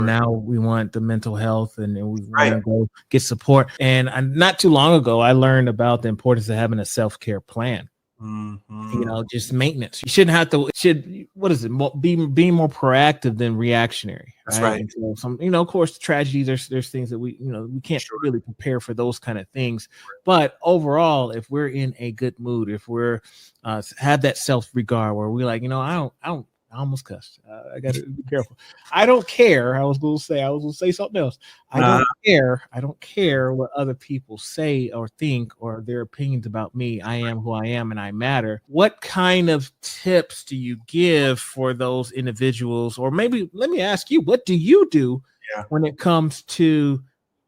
Now we want the mental health and we want to Right. go get support. And not too long ago, I learned about the importance of having a self-care plan. Mhm. Just maintenance. You shouldn't have to. It should. What is it? Being more proactive than reactionary, That's right? right. And so some, of course, tragedies. There's things that we can't Sure. really prepare for those kind of things. But overall, if we're in a good mood, if we're have that self regard where we're like, I almost cussed. I got to be careful. I don't care. I was going to say something else. I Uh, don't care. I don't care what other people say or think or their opinions about me. I am who I am and I matter. What kind of tips do you give for those individuals? Or maybe let me ask you, what do you do yeah. when it comes to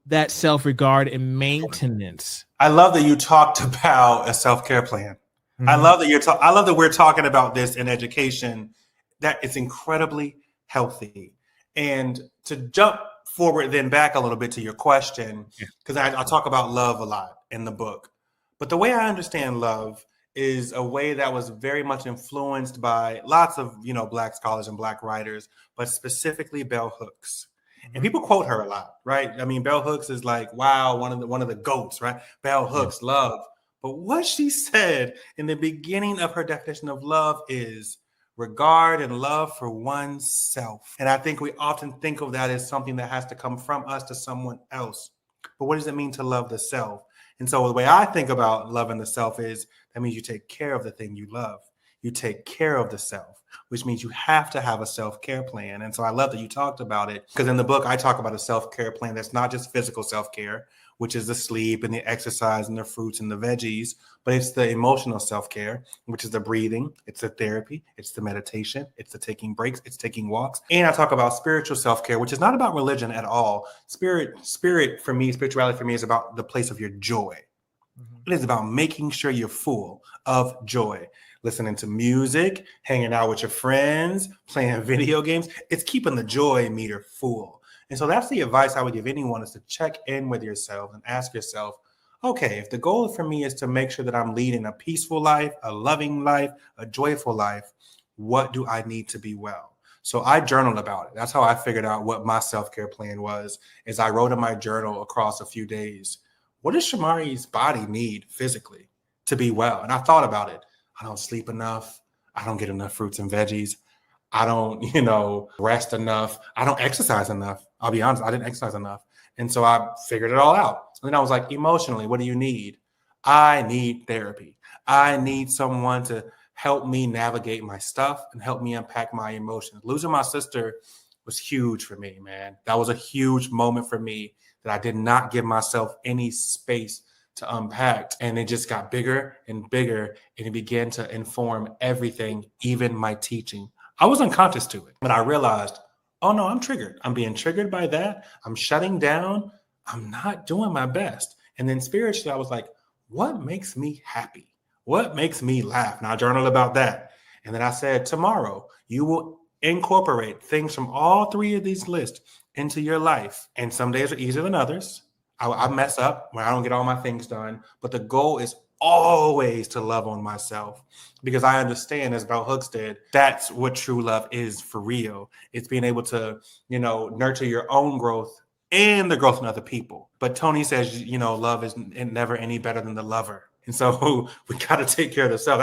that self-regard and maintenance? I love that you talked about a self-care plan. I Mhm. love that I love that we're talking about this in education. That is incredibly healthy. And to jump forward then back a little bit to your question, Yeah. because I talk about love a lot in the book. But the way I understand love is a way that was very much influenced by lots of, Black scholars and Black writers, but specifically Bell Hooks. And Mhm. people quote her a lot, right? I mean, Bell Hooks is like, wow, one of the goats, right? Bell Yeah. Hooks, love. But what she said in the beginning of her definition of love is regard and love for oneself. And I think we often think of that as something that has to come from us to someone else. But what does it mean to love the self? And so the way I think about loving the self is that means you take care of the thing you love. You take care of the self, which means you have to have a self-care plan. And so I love that you talked about it because in the book, I talk about a self-care plan that's not just physical self-care, which is the sleep and the exercise and the fruits and the veggies, but it's the emotional self-care, which is the breathing, it's the therapy, it's the meditation, it's the taking breaks, it's taking walks. And I talk about spiritual self-care, which is not about religion at all. Spirit for me, spirituality for me is about the place of your joy. Mhm. It is about making sure you're full of joy, listening to music, hanging out with your friends, playing video games. It's keeping the joy meter full. And so that's the advice I would give anyone is to check in with yourself and ask yourself, okay, if the goal for me is to make sure that I'm leading a peaceful life, a loving life, a joyful life, what do I need to be well? So I journaled about it. That's how I figured out what my self-care plan was, is I wrote in my journal across a few days, what does Shamari's body need physically to be well? And I thought about it. I don't sleep enough. I don't get enough fruits and veggies. I don't, rest enough. I don't exercise enough. I'll be honest, I didn't exercise enough. And so I figured it all out. And then I was like, emotionally, what do you need? I need therapy. I need someone to help me navigate my stuff and help me unpack my emotions. Losing my sister was huge for me, man. That was a huge moment for me that I did not give myself any space to unpack. And it just got bigger and bigger. And it began to inform everything, even my teaching. I was unconscious to it, but I realized, oh no, I'm triggered. I'm being triggered by that. I'm shutting down. I'm not doing my best. And then spiritually, I was like, what makes me happy? What makes me laugh? And I journaled about that. And then I said, tomorrow, you will incorporate things from all three of these lists into your life. And some days are easier than others. I mess up when I don't get all my things done. But the goal is always to love on myself because I understand, as Bell Hooks did, that's what true love is for real. It's being able to, nurture your own growth and the growth in other people. But Tony says, love is never any better than the lover. And so we got to take care of the self. That's